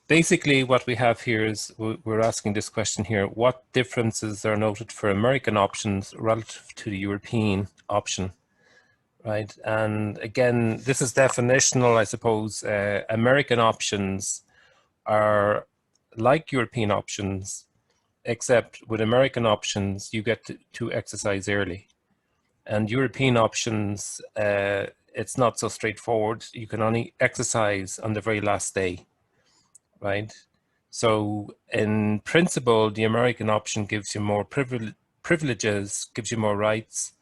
basically what we have here is we're asking this question here: what differences are noted for American options relative to the European option? Right, and again, this is definitional, I suppose. American options are like European options, except with American options, you get to exercise early. And European options, it's not so straightforward. You can only exercise on the very last day, right? So in principle, the American option gives you more privileges, gives you more rights.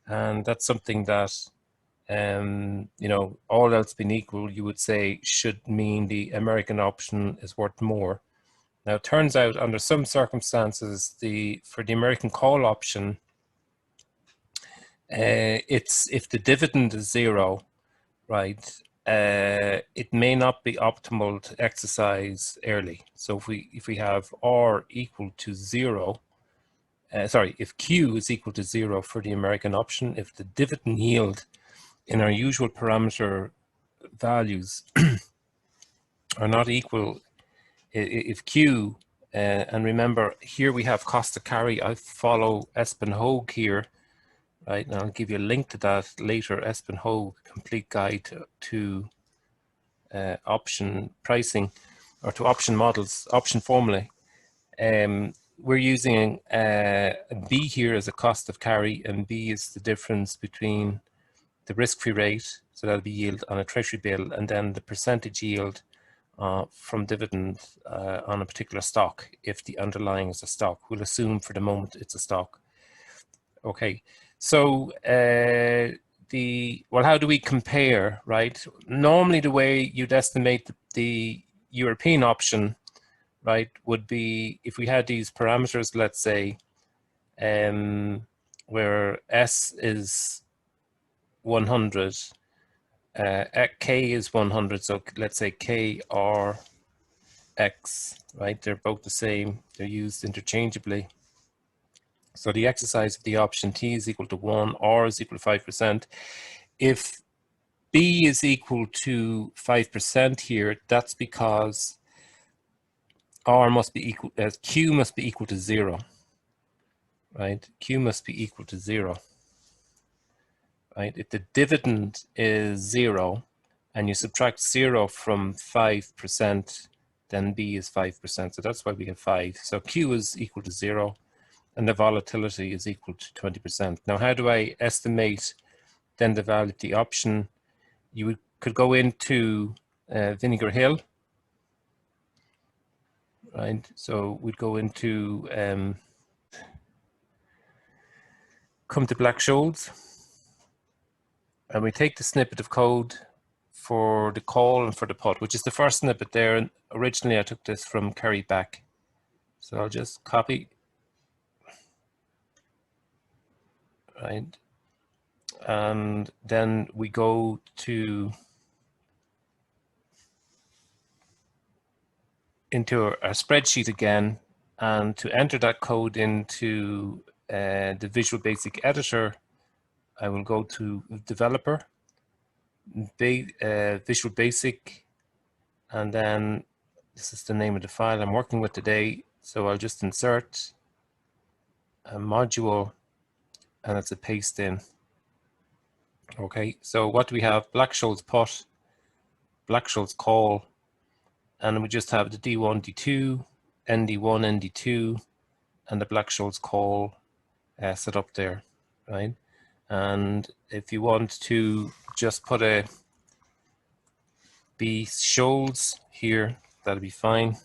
And that's something that, you know, all else being equal, you would say should mean the American option is worth more. Now, it turns out under some circumstances, for the American call option, it's if the dividend is zero, right? It may not be optimal to exercise early. So if we have R equal to zero, if Q is equal to zero for the American option, if the dividend yield in our usual parameter values are not equal, if Q, and remember here we have cost of carry, I follow Espen-Hogue here, right? And I'll give you a link to that later, Espen-Hogue complete guide to option pricing, or to option models, option formulae. We're using B here as a cost of carry, and B is the difference between the risk-free rate, so that'll be yield on a treasury bill, and then the percentage yield from dividend on a particular stock, if the underlying is a stock. We'll assume for the moment it's a stock. Okay, so well, how do we compare, right? Normally the way you'd estimate the European option, right, would be if we had these parameters, let's say, where S is 100, K is 100, so let's say K R X, right? They're both the same, they're used interchangeably. So the exercise of the option T is equal to 1, R is equal to 5%. If B is equal to 5% here, that's because R must be equal, Q must be equal to 0, right? Q must be equal to 0, right? If the dividend is 0 and you subtract 0 from 5%, then B is 5%. So that's why we have 5. So Q is equal to 0. And the volatility is equal to 20%. Now, how do I estimate then the value of the option? You could go into Vinegar Hill, right? So we'd go into, come to Black-Scholes, and we take the snippet of code for the call and for the put, which is the first snippet there. And originally I took this from Kerry Back. So I'll just copy, right? And then we go into our spreadsheet again, and to enter that code into the Visual Basic editor, I will go to Developer, Visual Basic, and then this is the name of the file I'm working with today. So I'll just insert a module, and it's a paste in. Okay, so what do we have? Black-Scholes put, Black-Scholes call, and we just have the D1, D2, ND1, ND2, and the Black-Scholes call set up there, right? And if you want to just put a B-Scholes here, that'll be fine.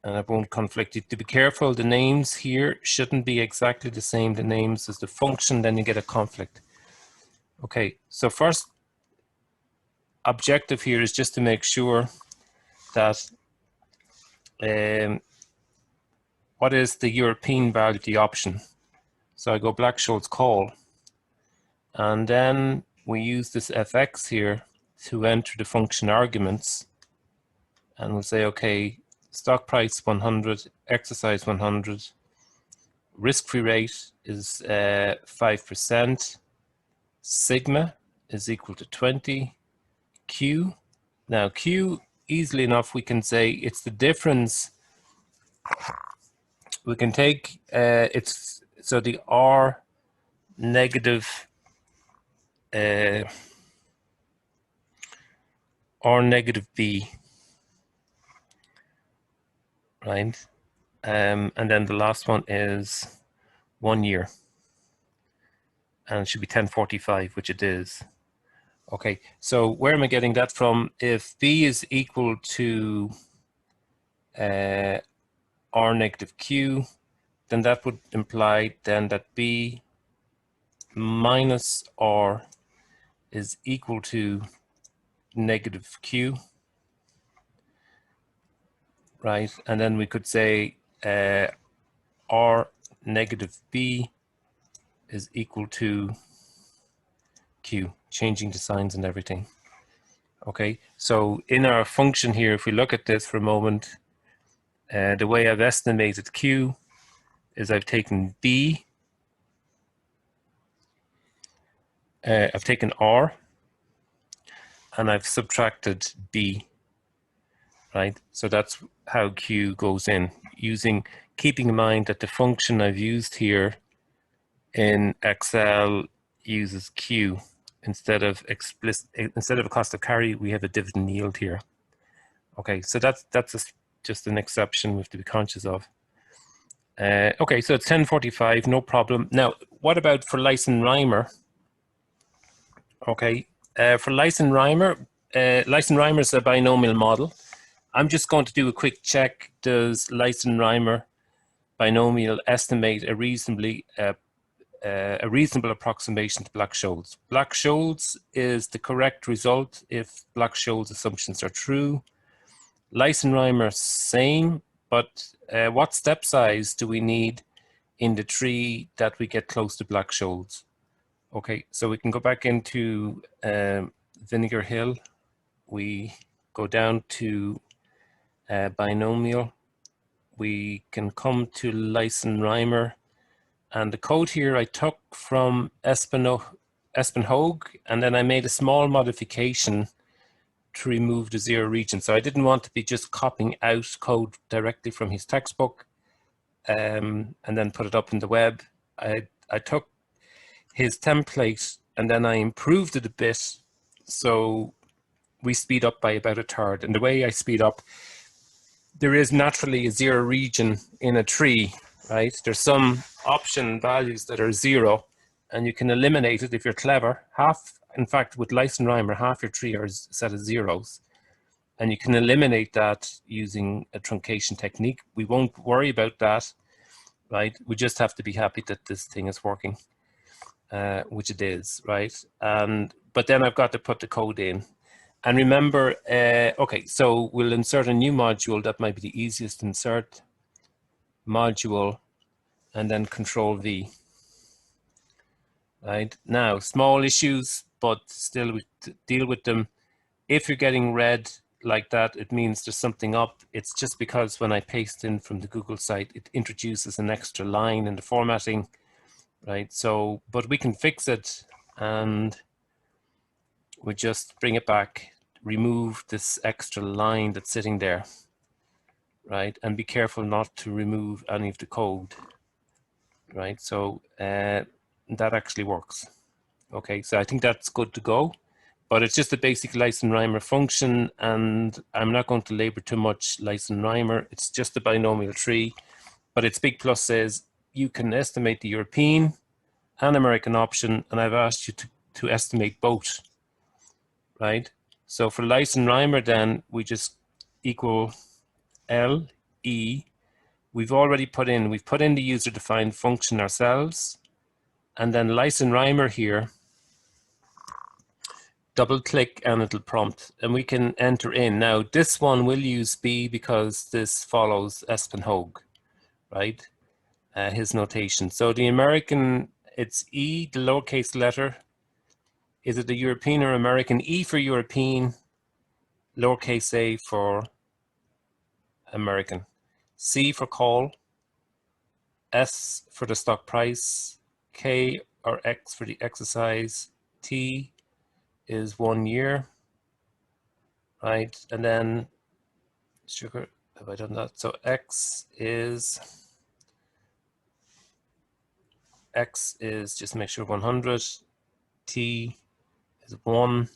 And it won't conflict. You have to be careful, the names here shouldn't be exactly the same, the names as the function, then you get a conflict. Okay, so first objective here is just to make sure that what is the European value of the option. So I go Black-Scholes call, and then we use this fx here to enter the function arguments, and we'll say, okay, stock price 100, exercise 100, risk-free rate is 5%, sigma is equal to 20, Q Now Q, easily enough, we can say it's the difference. We can take it's so the R negative B, right? And then the last one is 1 year, and it should be 1045, which it is. Okay, so where am I getting that from? If B is equal to R negative Q, then that would imply then that B minus R is equal to negative Q, right? And then we could say R negative B is equal to Q, changing the signs and everything. Okay, so in our function here, if we look at this for a moment, the way I've estimated Q is I've taken B, I've taken R, and I've subtracted B, right? So that's how Q goes in, keeping in mind that the function I've used here in Excel uses Q instead of a cost of carry. We have a dividend yield here. Okay, so that's just an exception we have to be conscious of. Okay, so it's 1045, no problem. Now, what about for Lysen-Reimer? Okay, for Lysen-Reimer, Lysen-Reimer is a binomial model. I'm just going to do a quick check. Does Lysen-Reimer binomial estimate a reasonable approximation to Black-Scholes? Black-Scholes is the correct result if Black-Scholes assumptions are true. Lysen-Reimer, same, but what step size do we need in the tree that we get close to Black-Scholes? Okay, so we can go back into Vinegar Hill. We go down to binomial. We can come to Lysen-Reimer. And the code here I took from Espenhoog, and then I made a small modification to remove the zero region. So I didn't want to be just copying out code directly from his textbook and then put it up in the web. I took his template and then I improved it a bit, so we speed up by about a third. And the way I speed up, there is naturally a zero region in a tree, right? There's some option values that are zero, and you can eliminate it if you're clever. In fact, with Lysen-Reimer, half your tree are a set of zeros, and you can eliminate that using a truncation technique. We won't worry about that, right? We just have to be happy that this thing is working, which it is, right? But then I've got to put the code in. And remember, okay, so we'll insert a new module. That might be the easiest. Insert module and then Control V. Right, now, small issues, but still we deal with them. If you're getting red like that, it means there's something up. It's just because when I paste in from the Google site, it introduces an extra line in the formatting, right? So, but we can fix it, and we just bring it back, remove this extra line that's sitting there, right? And be careful not to remove any of the code, right? So that actually works. Okay, so I think that's good to go, but it's just a basic Lysen-Reimer function, and I'm not going to labor too much Lysen-Reimer. It's just a binomial tree, but its big plus is you can estimate the European and American option, and I've asked you to estimate both, right? So for Lysen-Reimer, then we just equal L, E. We've put in the user-defined function ourselves, and then Lysen-Reimer here, double click and it'll prompt, and we can enter in. Now this one will use B because this follows Espenhoog, right? His notation. So the American, it's E, the lowercase letter. Is it the European or American? E for European, lowercase a for American. C for call, S for the stock price, K or X for the exercise, T is 1 year, right? And then sugar, have I done that? So X is just make sure 100, T is 1,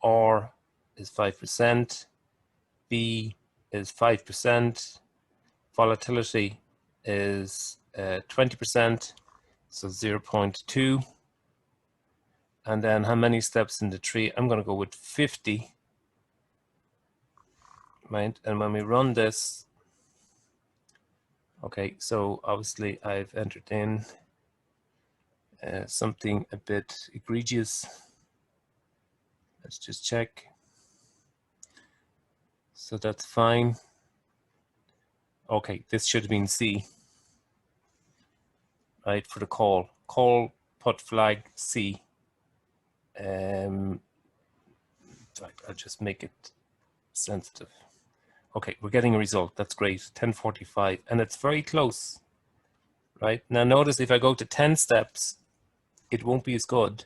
R is 5%, B is 5%, volatility is 20%, so 0.2. And then how many steps in the tree? I'm going to go with 50, right? And when we run this, okay, so obviously I've entered in something a bit egregious. Let's just check. So that's fine. Okay, this should have been C, right, for the call. Call put flag C. I'll just make it sensitive. Okay, we're getting a result. That's great. 1045, and it's very close, right? Now notice if I go to 10 steps, it won't be as good.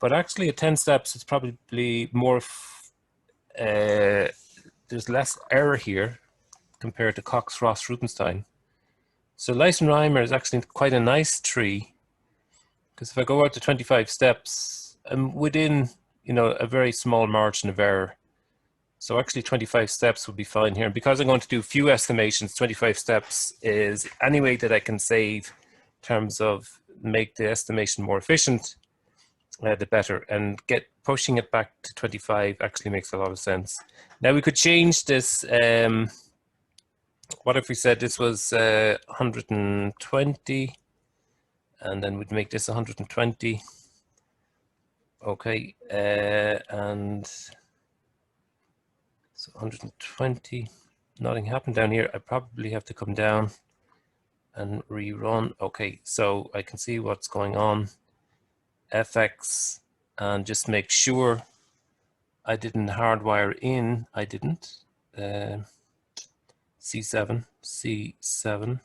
But actually at 10 steps, it's probably more, there's less error here compared to Cox, Ross, Rubenstein. So Leisenheimer is actually quite a nice tree, because if I go out to 25 steps, I'm within, you know, a very small margin of error. So actually 25 steps would be fine here. And because I'm going to do few estimations, 25 steps is any way that I can save in terms of make the estimation more efficient, the better. And pushing it back to 25 actually makes a lot of sense. Now we could change this. What if we said this was 120, and then we'd make this 120. Okay, and so 120, nothing happened down here. I probably have to come down and rerun. Okay, so I can see what's going on. FX, and just make sure I didn't hardwire in. I didn't. C7, C7,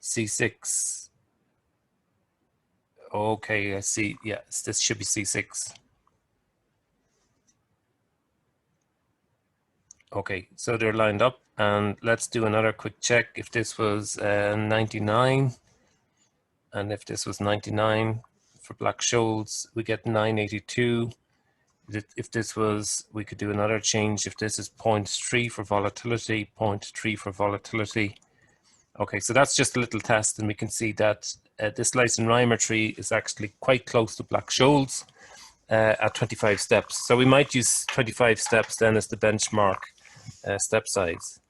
C6. Okay, I see. Yeah, this should be C6. Okay, so they're lined up, and let's do another quick check. If this was 99, and if this was 99 for Black-Scholes, we get 982. If this was, we could do another change. If this is 0.3 for volatility, 0.3 for volatility. Okay, so that's just a little test, and we can see that this Leisenheimer tree is actually quite close to Black-Scholes at 25 steps. So we might use 25 steps then as the benchmark step size.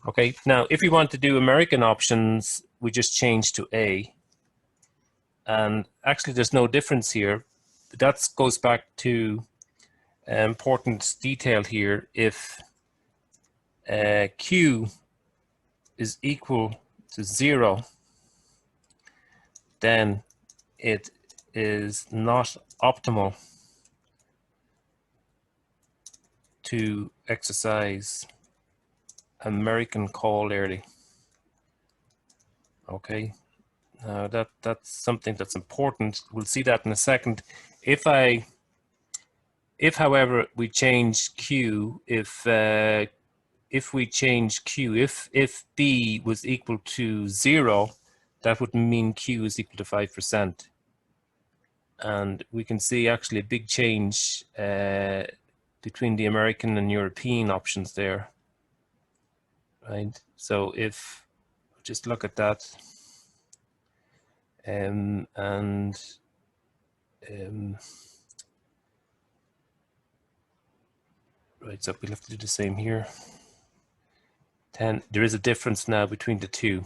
Okay, now if we want to do American options, we just change to A. And actually there's no difference here. That goes back to important detail here. If Q is equal to 0, then it is not optimal to exercise American call early. Okay, now that's something that's important. We'll see that in a second. If however we change Q, if we change Q, if B was equal to 0, that would mean Q is equal to 5%. And we can see actually a big change between the American and European options there, right? So if, just look at that, right, so we'll have to do the same here. 10, there is a difference now between the two,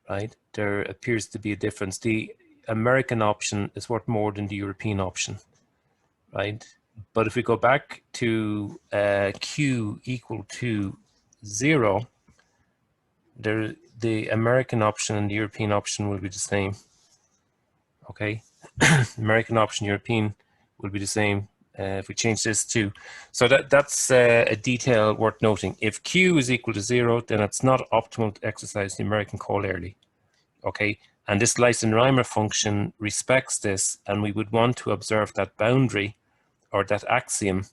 right? There appears to be a difference. The American option is worth more than the European option, right? But if we go back to Q equal to 0, the American option and the European option will be the same. Okay, American option, European will be the same if we change this to. So that's a detail worth noting. If Q is equal to 0, then it's not optimal to exercise the American call early. Okay, and this Leisenheimer function respects this, and we would want to observe that boundary or that axiom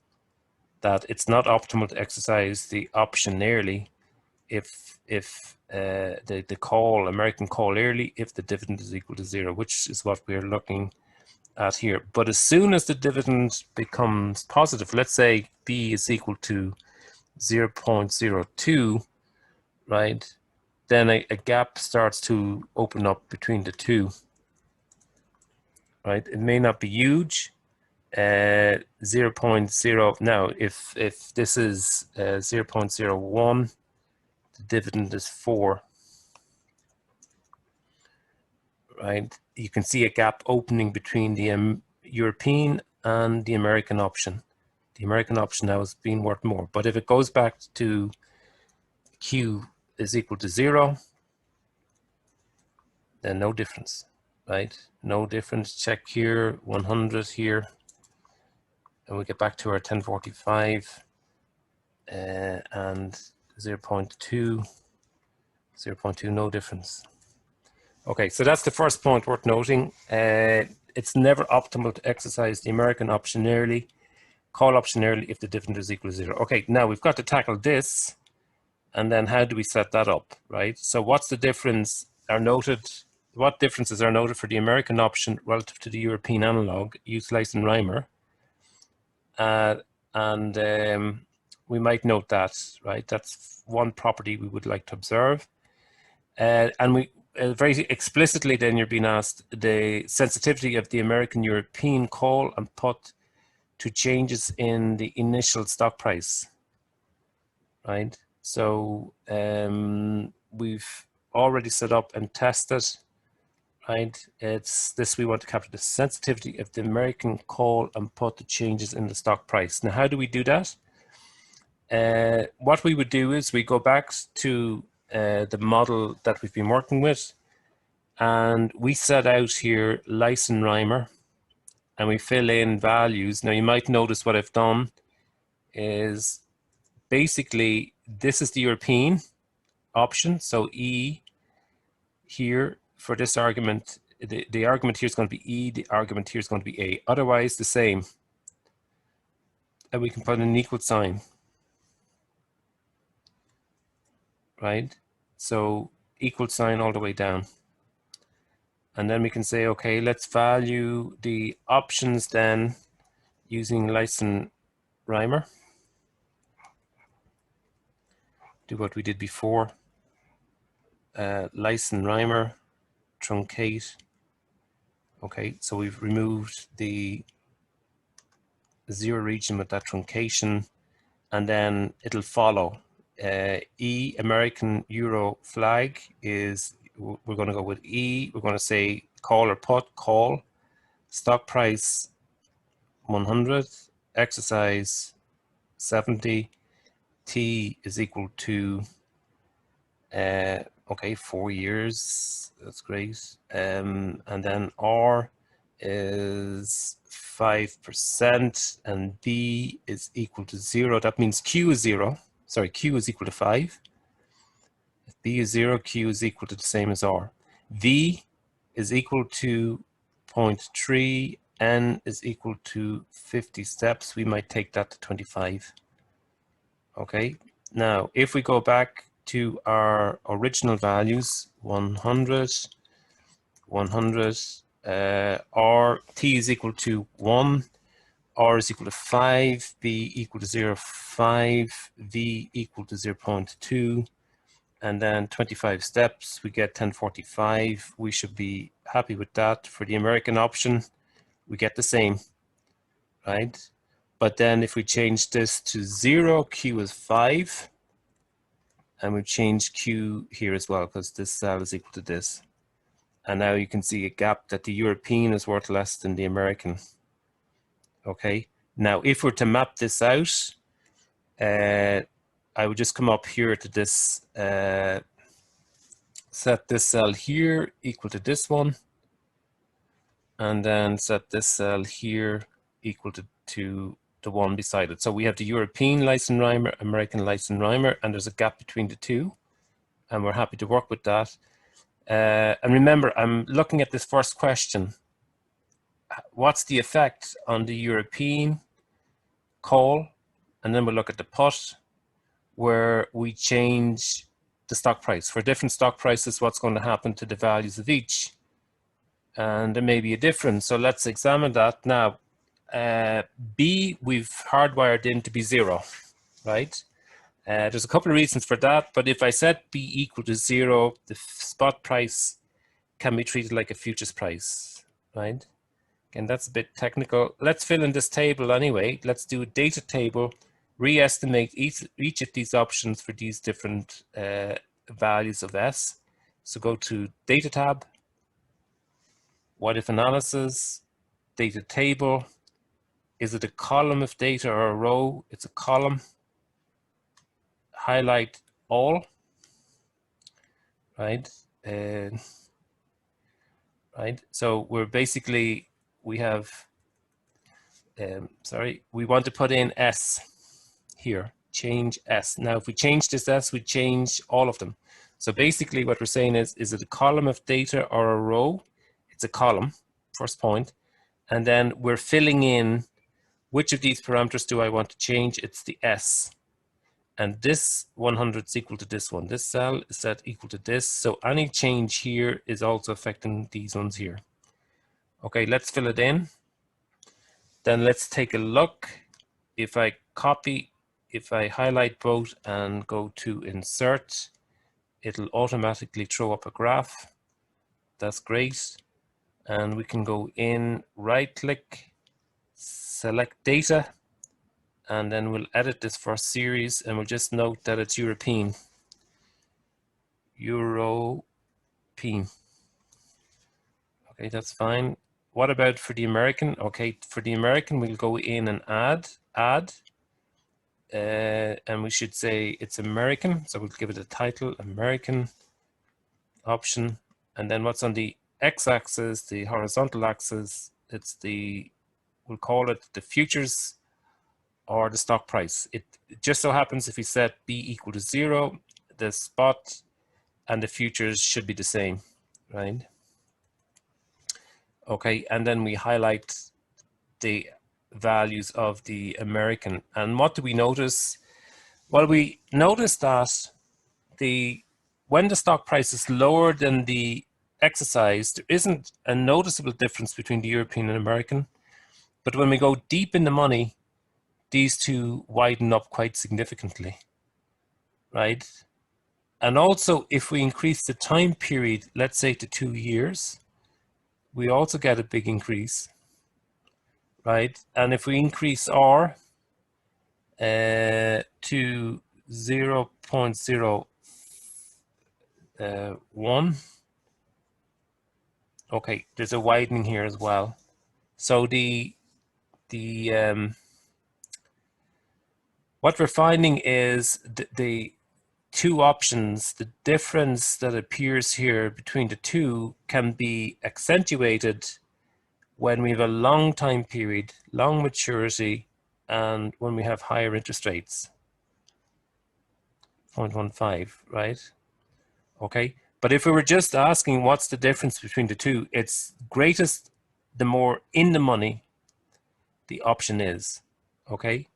that it's not optimal to exercise the option early if the call, American call early, if the dividend is equal to 0, which is what we're looking at here. But as soon as the dividend becomes positive, let's say B is equal to 0.02, right, then a gap starts to open up between the two, right? It may not be huge, 0.0. Now, if this is 0.01, the dividend is 4, right? You can see a gap opening between the European and the American option. The American option now is being worth more. But if it goes back to Q is equal to 0, then no difference, right? No difference. Check here, 100 here, and we get back to our 1045 and 0.2, 0.2, no difference. Okay, so that's the first point worth noting. It's never optimal to exercise the American option early, call option early if the dividend is equal to 0. Okay, now we've got to tackle this, and then how do we set that up, right? So what's the difference are noted, what differences are noted for the American option relative to the European analog, use Lysen-Reimer? We might note that, right? That's one property we would like to observe. And we very explicitly then you're being asked the sensitivity of the American European call and put to changes in the initial stock price, right? So we've already set up and tested, right? It's this we want to capture the sensitivity of the American call and put to changes in the stock price. Now, how do we do that? What we would do is we go back to the model that we've been working with, and we set out here Lysen-Reimer, and we fill in values. Now you might notice what I've done is basically this is the European option, so E here for this argument, the argument here is going to be E, the argument here is going to be A, otherwise the same, and we can put an equal sign, right? So equal sign all the way down. And then we can say, okay, let's value the options then using Lysen-Reimer. Do what we did before. Lysen-Reimer, truncate. Okay, so we've removed the 0 region with that truncation, and then it'll follow. E, American Euro flag is, we're going to go with E. We're going to say call or put, call, stock price 100, exercise 70, T is equal to, okay, 4 years, that's great. And then R is 5%, and B is equal to 0. That means Q is 0. Sorry, Q is equal to 5. If B is 0, Q is equal to the same as R. V is equal to 0.3, N is equal to 50 steps. We might take that to 25. Okay, now if we go back to our original values, 100, 100, R, T is equal to 1, R is equal to 5, B equal to 0.5, V equal to 0.2, and then 25 steps, we get 1045. We should be happy with that. For the American option, we get the same, right? But then if we change this to 0, Q is 5, and we change Q here as well, because this cell is equal to this. And now you can see a gap that the European is worth less than the American. Okay, now if we're to map this out, I would just come up here to this, set this cell here equal to this one, and then set this cell here equal to the one beside it. So we have the European Lysen-Reimer, American Lysen-Reimer, and there's a gap between the two, and we're happy to work with that. And remember, I'm looking at this first question. What's the effect on the European call and then we'll look at the put, where we change the stock price. For different stock prices, what's going to happen to the values of each? And there may be a difference. So let's examine that now. B, we've hardwired in to be 0, right? There's a couple of reasons for that, but if I set B equal to 0, the spot price can be treated like a futures price, right? Again, that's a bit technical. Let's fill in this table anyway. Let's do a data table, re-estimate each of these options for these different values of S. So go to Data tab, What if analysis, data table. Is it a column of data or a row? It's a column. Highlight all, right? Right. So we're basically, we have, we want to put in S here, change S. Now, if we change this S, we change all of them. So basically what we're saying is it a column of data or a row? It's a column, first point. And then we're filling in which of these parameters do I want to change? It's the S. And this 100 is equal to this one. This cell is set equal to this. So any change here is also affecting these ones here. Okay, let's fill it in. Then let's take a look. If I copy, if I highlight both and go to insert, it'll automatically throw up a graph. That's great. And we can go in, right click, select data, and then we'll edit this first series, and we'll just note that it's European. European. Okay, that's fine. What about for the American? Okay, for the American, we'll go in and add, and we should say it's American. So we'll give it a title, American option. And then what's on the x-axis, the horizontal axis, it's the, we'll call it the futures or the stock price. It just so happens if we set B equal to 0, the spot and the futures should be the same, right? Okay, and then we highlight the values of the American. And what do we notice? Well, we notice that when the stock price is lower than the exercise, there isn't a noticeable difference between the European and American. But when we go deep in the money, these two widen up quite significantly, right? And also, if we increase the time period, let's say to 2 years, we also get a big increase, right? And if we increase R to 0.01, okay, there's a widening here as well. So what we're finding is the two options, the difference that appears here between the two can be accentuated when we have a long time period, long maturity, and when we have higher interest rates, 0.15, right? Okay, but if we were just asking what's the difference between the two, it's greatest the more in the money the option is, okay?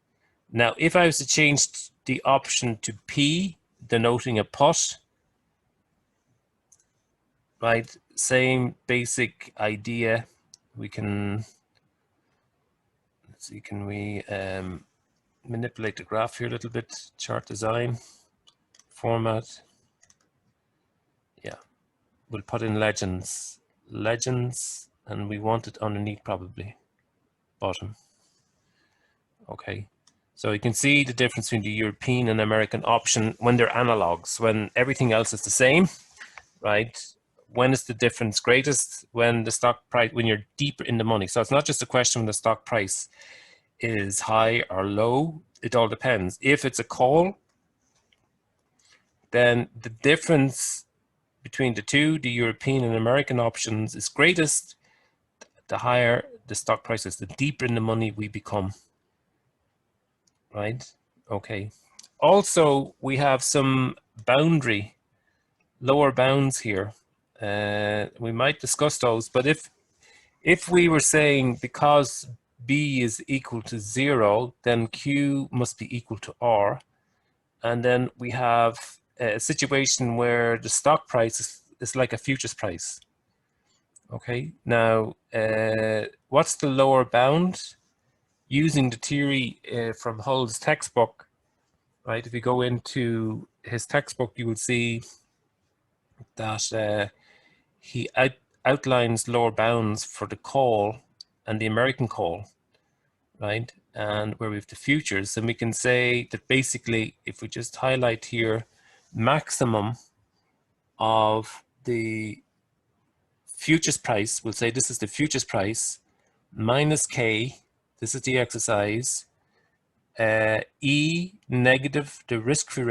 Now, if I was to change the option to P, denoting a put, right? Same basic idea. We can, let's see, can we manipulate the graph here a little bit? Chart design, format. Yeah, we'll put in legends, and we want it underneath probably, bottom. Okay. So you can see the difference between the European and American option when they're analogs, when everything else is the same, right? When is the difference greatest? When the stock price, when you're deeper in the money. So it's not just a question when the stock price is high or low. It all depends. If it's a call, then the difference between the two, the European and American options, is greatest. The higher the stock price is, the deeper in the money we become. Right? Okay. Also, we have some boundary, lower bounds here. We might discuss those, but if we were saying because B is equal to 0, then Q must be equal to R. And then we have a situation where the stock price is like a futures price. Okay, now what's the lower bound? Using the theory from Hull's textbook, right? If you go into his textbook, you will see that he outlines lower bounds for the call and the American call, right? And where we have the futures, and we can say that basically, if we just highlight here, maximum of the futures price, we'll say this is the futures price, minus K, this is the exercise, E negative the risk-free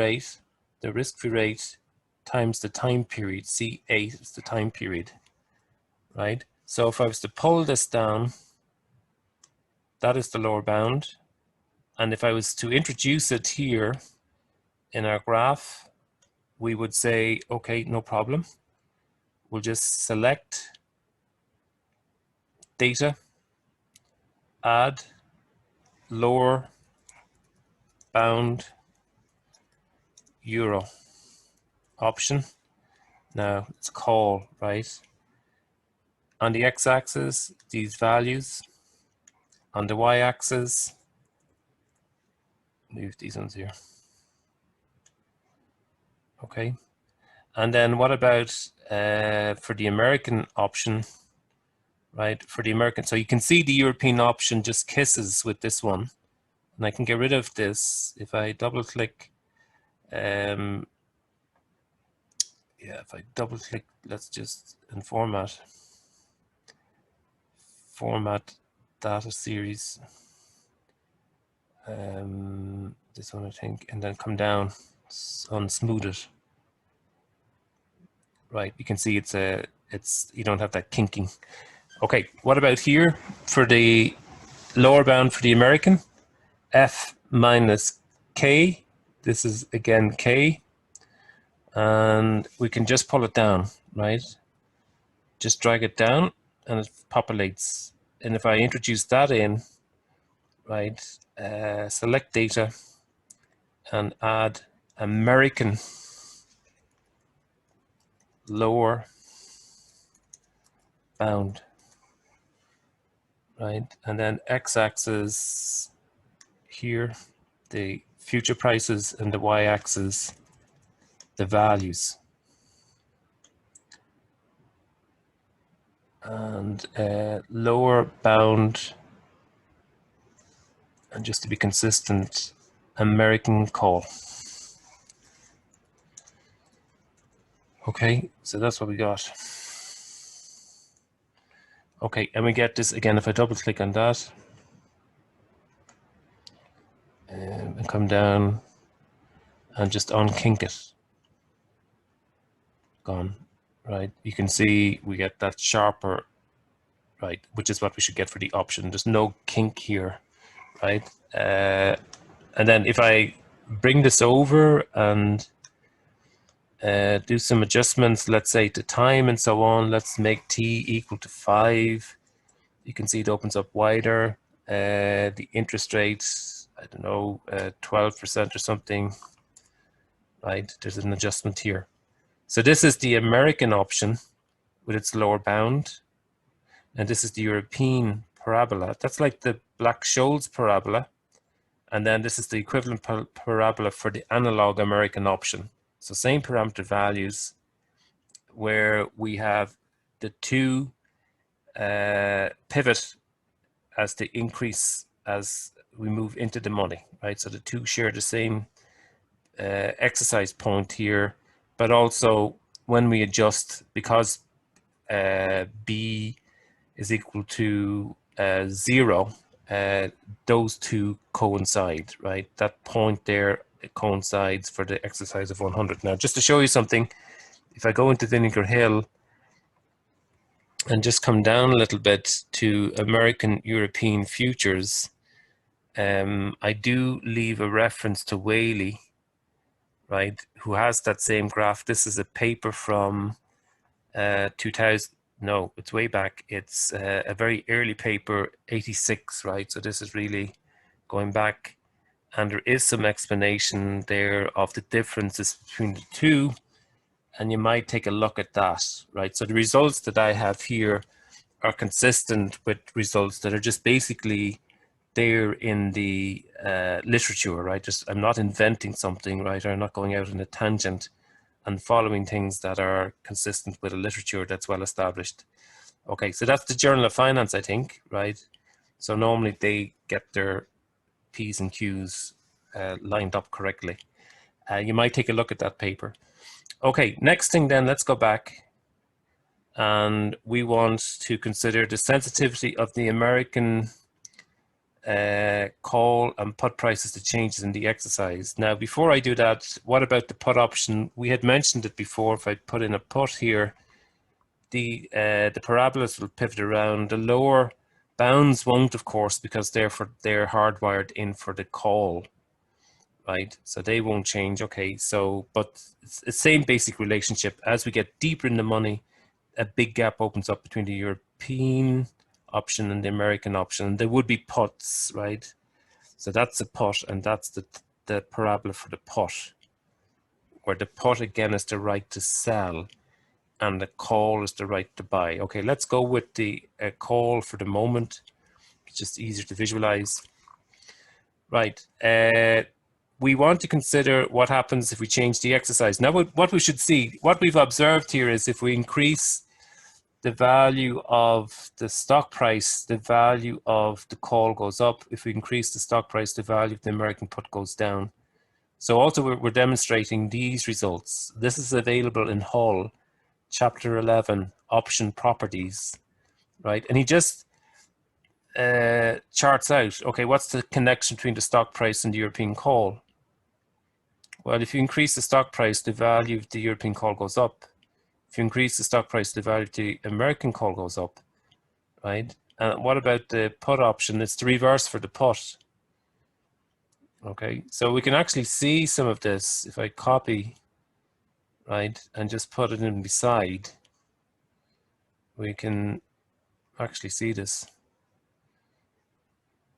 rate times the time period, C8 is the time period, right? So if I was to pull this down, that is the lower bound. And if I was to introduce it here in our graph, we would say, okay, no problem. We'll just select data, add lower bound euro option. Now it's call, right? On the x-axis, these values. On the y-axis, move these ones here. Okay. And then what about for the American option, right? For the American, so you can see the European option just kisses with this one. And I can get rid of this if I double click. Yeah, if I double click, let's just in format data series. This one I think, and then come down, unsmooth it. Right, you can see it's you don't have that kinking. Okay, what about here for the lower bound for the American? F minus K. This is again K, and we can just pull it down, right? Just drag it down, and it populates. And if I introduce that in, right, select data, and add American lower bound, right? And then x-axis here, the future prices, and the y-axis, the values. And lower bound, and just to be consistent, American call. Okay, so that's what we got. Okay, and we get this again if I double click on that and come down and just unkink it. Gone, right? You can see we get that sharper, right? Which is what we should get for the option. There's no kink here, right? And then if I bring this over and do some adjustments, let's say to time and so on, let's make t equal to 5. You can see it opens up wider. The interest rates, I don't know, 12% or something, right? There's an adjustment here. So this is the American option with its lower bound, and this is the European parabola. That's like the Black-Scholes parabola, and then this is the equivalent parabola for the analog American option. So same parameter values, where we have the two pivot as the increase as we move into the money, right? So the two share the same exercise point here, but also when we adjust, because B is equal to 0, those two coincide, right? That point there, it coincides for the exercise of 100. Now, just to show you something, if I go into Vinegar Hill and just come down a little bit to American European futures, I do leave a reference to Whaley, right, who has that same graph. This is a paper from No, it's way back. It's a very early paper, 86, right? So this is really going back, and there is some explanation there of the differences between the two, and you might take a look at that, right? So the results that I have here are consistent with results that are just basically there in the literature, right? Just I'm not inventing something, right? Or I'm not going out on a tangent and following things that are consistent with a literature that's well established. Okay, so that's the Journal of Finance, I think, right? So normally they get their P's and Q's lined up correctly. You might take a look at that paper. Okay, next thing then, let's go back, and we want to consider the sensitivity of the American call and put prices to changes in the exercise. Now, before I do that, what about the put option? We had mentioned it before. If I put in a put here, the parabolas will pivot around. The lower bounds won't, of course, because they're hardwired in for the call, right? So they won't change. Okay, so but it's the same basic relationship. As we get deeper in the money, a big gap opens up between the European option and the American option. There would be puts, right? So that's a put, and that's the parabola for the put, where the put again is the right to sell, and the call is the right to buy. Okay, let's go with the call for the moment. It's just easier to visualize. Right. We want to consider what happens if we change the exercise. Now, what we should see, what we've observed here is if we increase the value of the stock price, the value of the call goes up. If we increase the stock price, the value of the American put goes down. So also we're demonstrating these results. This is available in Hull, Chapter 11, Option Properties, right? And he just charts out, okay, what's the connection between the stock price and the European call? Well, if you increase the stock price, the value of the European call goes up. If you increase the stock price, the value of the American call goes up, right? And what about the put option? It's the reverse for the put. Okay, so we can actually see some of this if I copy, right, and just put it in beside. We can actually see this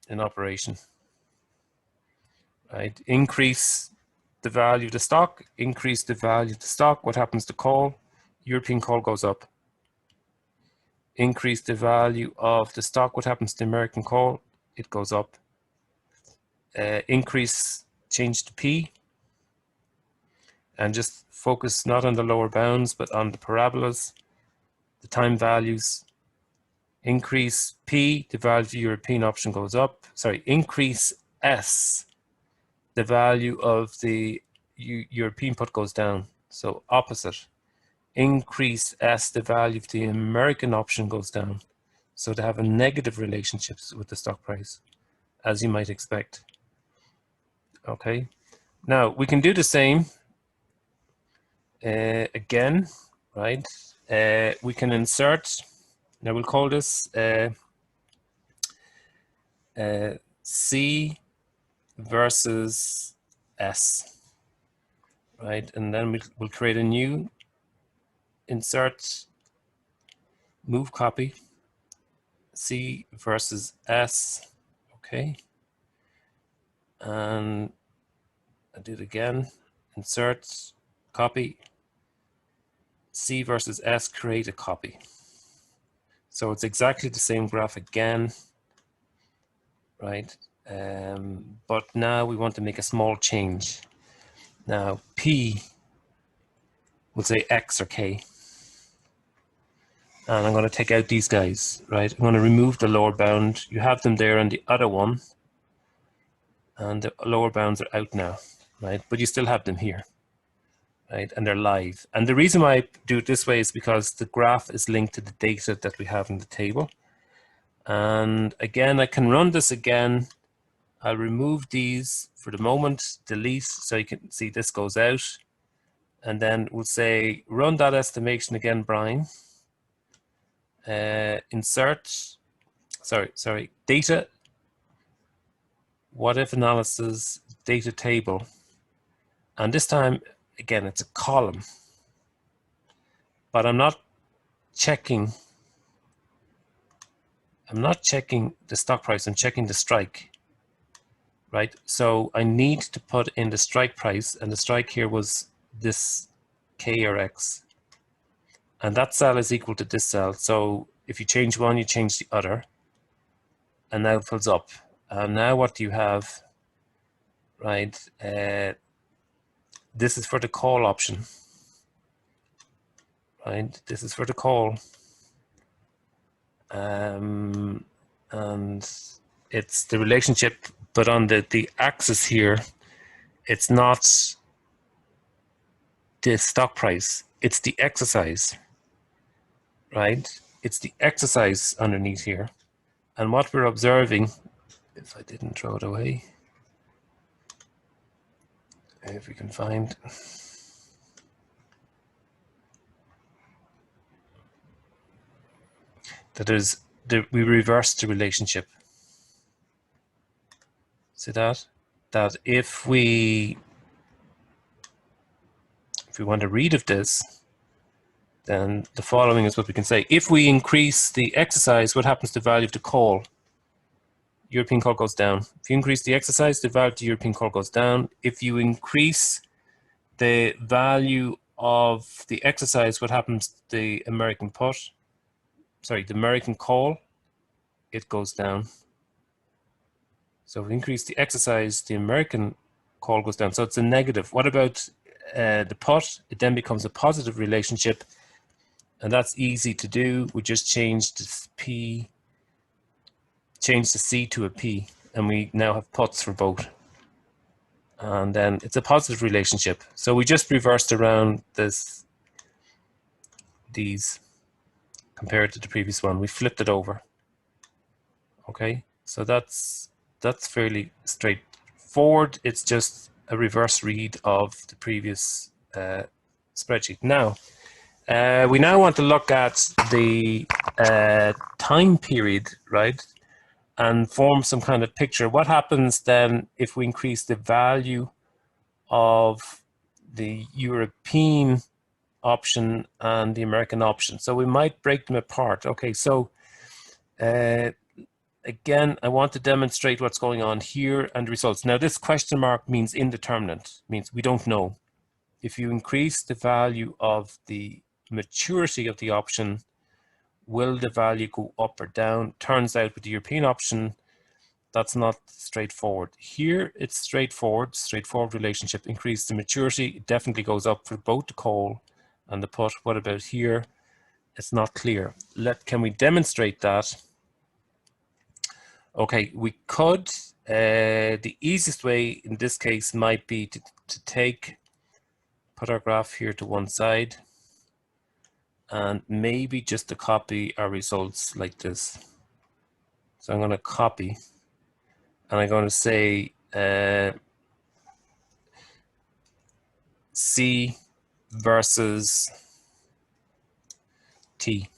in operation, right? Increase the value of the stock, increase the value of the stock. What happens to call? European call goes up. Increase the value of the stock. What happens to the American call? It goes up. Increase, change to P, and just focus not on the lower bounds, but on the parabolas, the time values. Increase P, the value of the European option goes up. Sorry, increase S, the value of the European put goes down. So opposite. Increase S, the value of the American option goes down. So they have a negative relationships with the stock price, as you might expect. Okay, now we can do the same again, right? We can insert, now we'll call this C versus S, right? And then we'll create a new insert, move copy, C versus S, okay? And I do it again, insert, copy, C versus S, create a copy. So it's exactly the same graph again, right? But now we want to make a small change. Now P, we'll say X or K. And I'm going to take out these guys, right? I'm going to remove the lower bound. You have them there on the other one. And the lower bounds are out now, right? But you still have them here, right? And they're live. And the reason why I do it this way is because the graph is linked to the data that we have in the table. And again, I can run this again. I'll remove these for the moment, delete, so you can see this goes out. And then we'll say, run that estimation again, Brian. Insert, sorry, data, what if analysis, data table. And this time, again, it's a column. But I'm not checking I'm not checking the stock price, I'm checking the strike, right? So I need to put in the strike price, and the strike here was this K or X. And that cell is equal to this cell. So if you change one, you change the other. And now it fills up. And now what do you have, right? This is for the call option, right? This is for the call. And it's the relationship, but on the axis here, it's not the stock price, it's the exercise, right? It's the exercise underneath here. And what we're observing, if I didn't throw it away, if we can find, that we reverse the relationship. See that? That if we want a read of this, then the following is what we can say. If we increase the exercise, what happens to the value of the call? European call goes down. If you increase the exercise, the value of the European call goes down. If you increase the value of the exercise, what happens to the American put? Sorry, the American call, it goes down. So if we increase the exercise, the American call goes down. So it's a negative. What about the put? It then becomes a positive relationship. And that's easy to do. We just change the P, change the C to a P, and we now have puts for both. And then it's a positive relationship. So we just reversed around these compared to the previous one. We flipped it over. Okay, so that's fairly straightforward. It's just a reverse read of the previous spreadsheet. Now, we now want to look at the time period, right? And form some kind of picture. What happens then if we increase the value of the European option and the American option? So we might break them apart. Okay, so again, I want to demonstrate what's going on here and the results. Now this question mark means indeterminate, means we don't know. If you increase the value of the maturity of the option, will the value go up or down? Turns out with the European option, that's not straightforward. Here, it's straightforward relationship. Increase the maturity, it definitely goes up for both the call and the put. What about here? It's not clear. Can we demonstrate that? Okay, we could. The easiest way in this case might be to put our graph here to one side, and maybe just to copy our results like this. So I'm going to copy, and I'm going to say C versus T.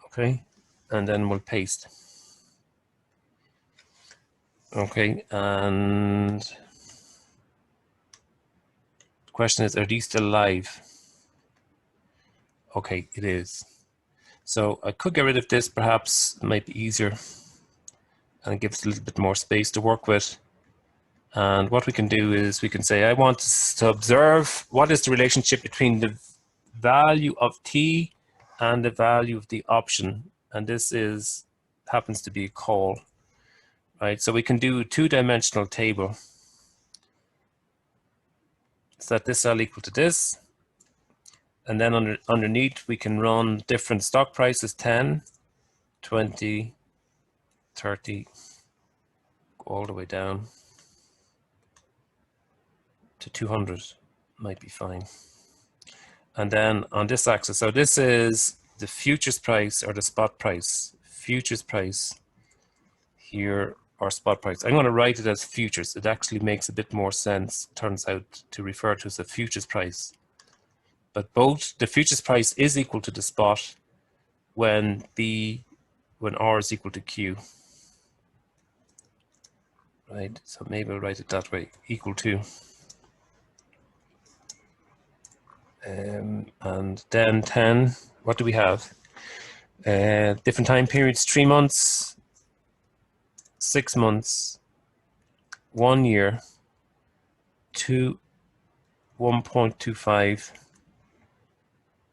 Okay, and then we'll paste. Okay, and the question is, are these still live? Okay, it is. So I could get rid of this, perhaps. It might be easier, and it gives a little bit more space to work with. And what we can do is we can say, I want to observe what is the relationship between the value of T and the value of the option. And this happens to be a call, right? So we can do a two-dimensional table. Set this cell equal to this. And then underneath, we can run different stock prices, 10, 20, 30, go all the way down to 200, might be fine. And then on this axis, so this is the futures price or the spot price. Futures price here or spot price. I'm going to write it as futures. It actually makes a bit more sense, turns out, to refer to as a futures price. But both the futures price is equal to the spot when R is equal to Q. Right, so maybe I'll write it that way, equal to. And then 10, what do we have? Different time periods: 3 months, 6 months, 1 year, 1.25.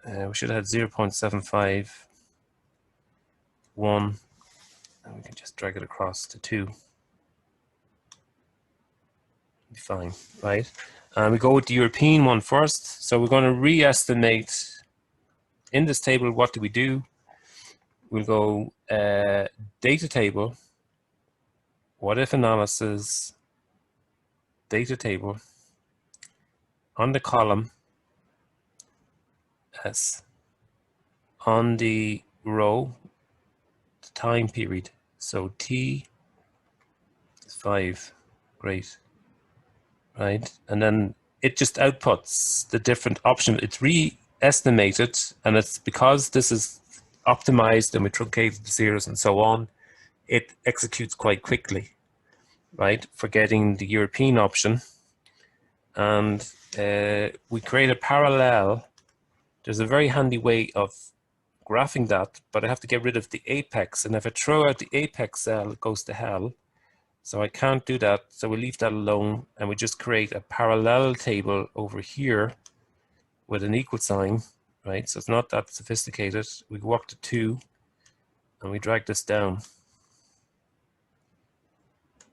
We should have had 0.75, 1, and we can just drag it across to 2. Be fine, right? And we go with the European one first. So we're going to re-estimate in this table. What do? We'll go data table, what if analysis, data table, on the column S, on the row, the time period. So T is 5, great, right? And then it just outputs the different options. It's re-estimated, and it's because this is optimized and we truncated the zeros and so on, it executes quite quickly, right, for getting the European option. And we create a parallel. There's a very handy way of graphing that, but I have to get rid of the apex, and if I throw out the apex cell, it goes to hell. So I can't do that, so we leave that alone, and we just create a parallel table over here with an equal sign, right? So it's not that sophisticated. We go up to 2, and we drag this down,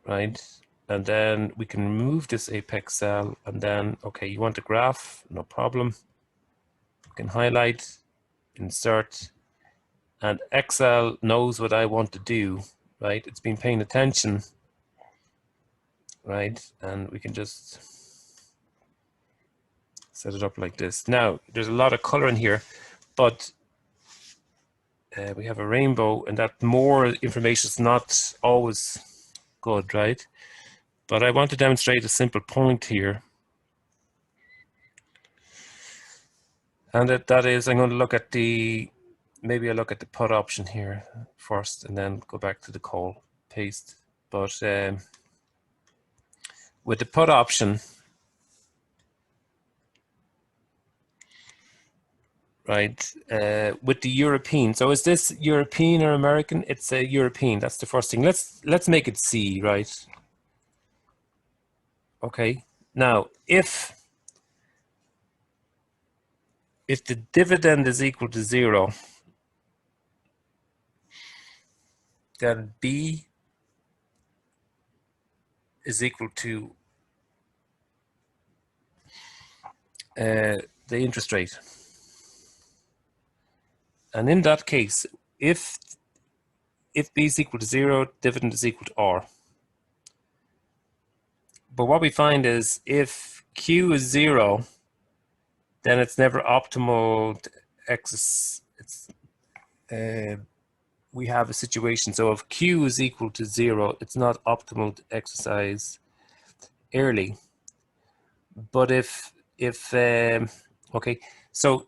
right? And then we can remove this apex cell, and then, okay, you want a graph, no problem. We can highlight, insert, and Excel knows what I want to do, right? It's been paying attention, right? And we can just set it up like this. Now, there's a lot of color in here, but we have a rainbow, and that more information is not always good, right? But I want to demonstrate a simple point here. And that is, I'm going to look at maybe I look at the put option here first, and then go back to the call, paste. But with the put option, right, with the European. So is this European or American? It's a European. That's the first thing. Let's make it C, right? Okay. Now, if the dividend is equal to 0, then B is equal to the interest rate. And in that case, if B is equal to 0, dividend is equal to R. But what we find is if Q is 0, then it's never optimal to we have a situation. So if Q is equal to 0, it's not optimal to exercise early. But okay, so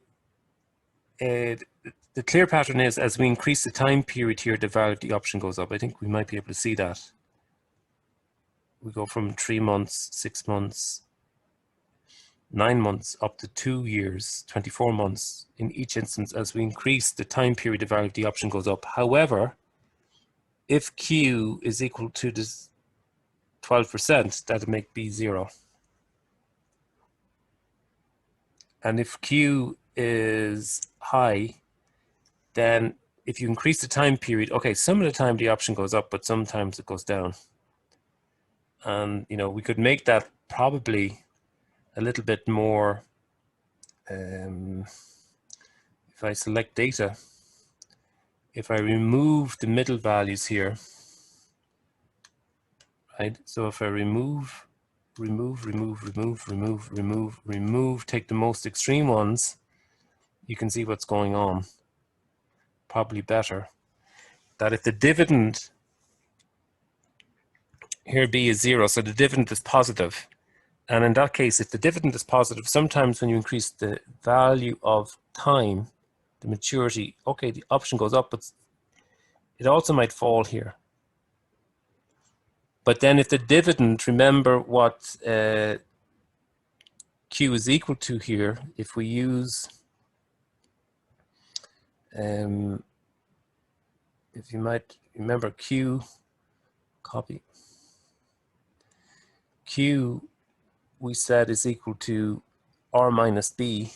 the clear pattern is as we increase the time period here, the value of the option goes up. I think we might be able to see that. We go from 3 months, 6 months, 9 months, up to 2 years, 24 months. In each instance, as we increase the time period, the value of the option goes up. However, if Q is equal to this 12%, that'll make B 0. And if Q is high, then if you increase the time period, okay, some of the time the option goes up, but sometimes it goes down. And, you know, we could make that probably a little bit more, if I select data, if I remove the middle values here, right? So if I remove, take the most extreme ones, you can see what's going on. Probably better. That if the dividend, here B is 0, so the dividend is positive. And in that case, if the dividend is positive, sometimes when you increase the value of time, the maturity, okay, the option goes up, but it also might fall here. But then if the dividend, remember what Q is equal to here, if we use if you might remember Q, copy. Q we said is equal to R minus B,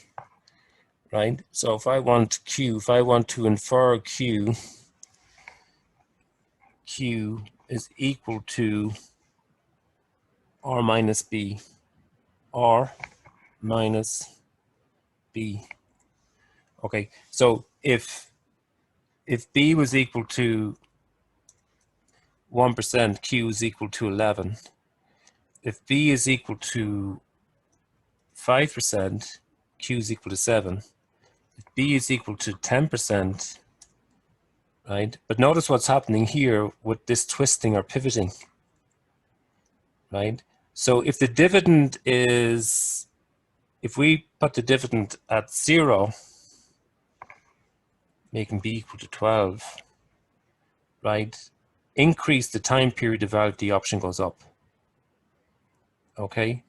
right? So if I want Q, if I want to infer Q, Q is equal to R minus B, R minus B. Okay, so if B was equal to 1%, Q is equal to 11. If B is equal to 5%, Q is equal to 7. If B is equal to 10%, right? But notice what's happening here with this twisting or pivoting, right? So if the dividend is, if we put the dividend at 0, making B equal to 12, right? Increase the time period of value, the option goes up. Okay?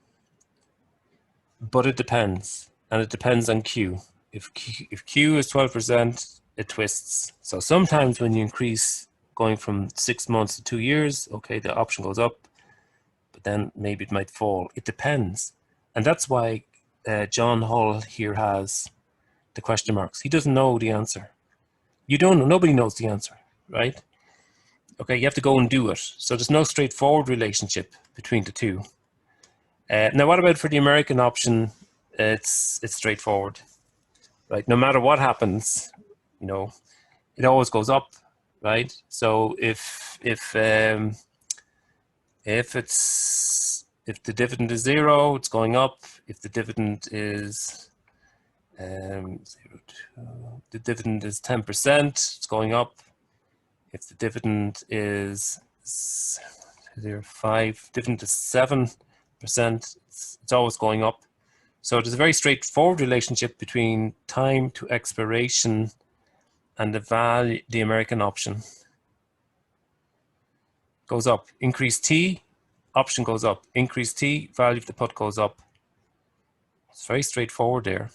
But it depends, and it depends on Q. If Q is 12%, it twists. So sometimes when you increase going from 6 months to 2 years, okay, the option goes up, but then maybe it might fall. It depends. And that's why John Hull here has the question marks. He doesn't know the answer. You don't know, nobody knows the answer, right? Okay, you have to go and do it. So there's no straightforward relationship between the two. Now, what about for the American option? It's straightforward, right? No matter what happens, you know, it always goes up, right? So if the dividend is 0, it's going up. If the dividend is 0 to, the dividend is 10%, it's going up. If the dividend is 5, dividend is 7%, it's always going up. So there's a very straightforward relationship between time to expiration and the value, the American option goes up. Increase T, option goes up. Increase T, value of the put goes up. It's very straightforward there,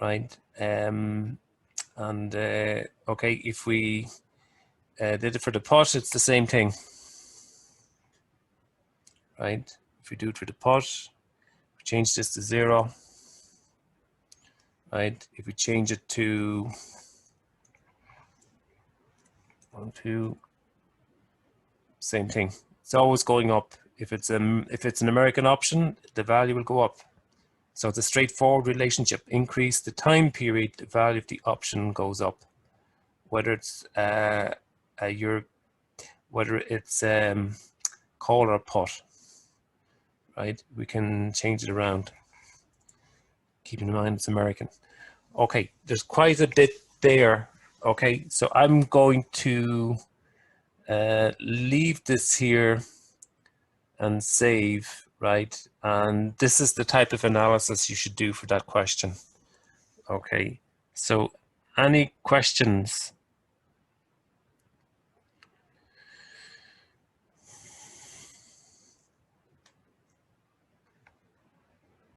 right? Okay, if we did it for the put, it's the same thing, right? If we do it for the put, we change this to 0, right? If we change it to 1, 2, same thing. It's always going up. If it's an American option, the value will go up. So it's a straightforward relationship. Increase the time period, the value of the option goes up. Whether it's call or put, right? We can change it around. Keeping in mind it's American. Okay, there's quite a bit there. Okay, so I'm going to leave this here and save, right? And this is the type of analysis you should do for that question. Okay, so any questions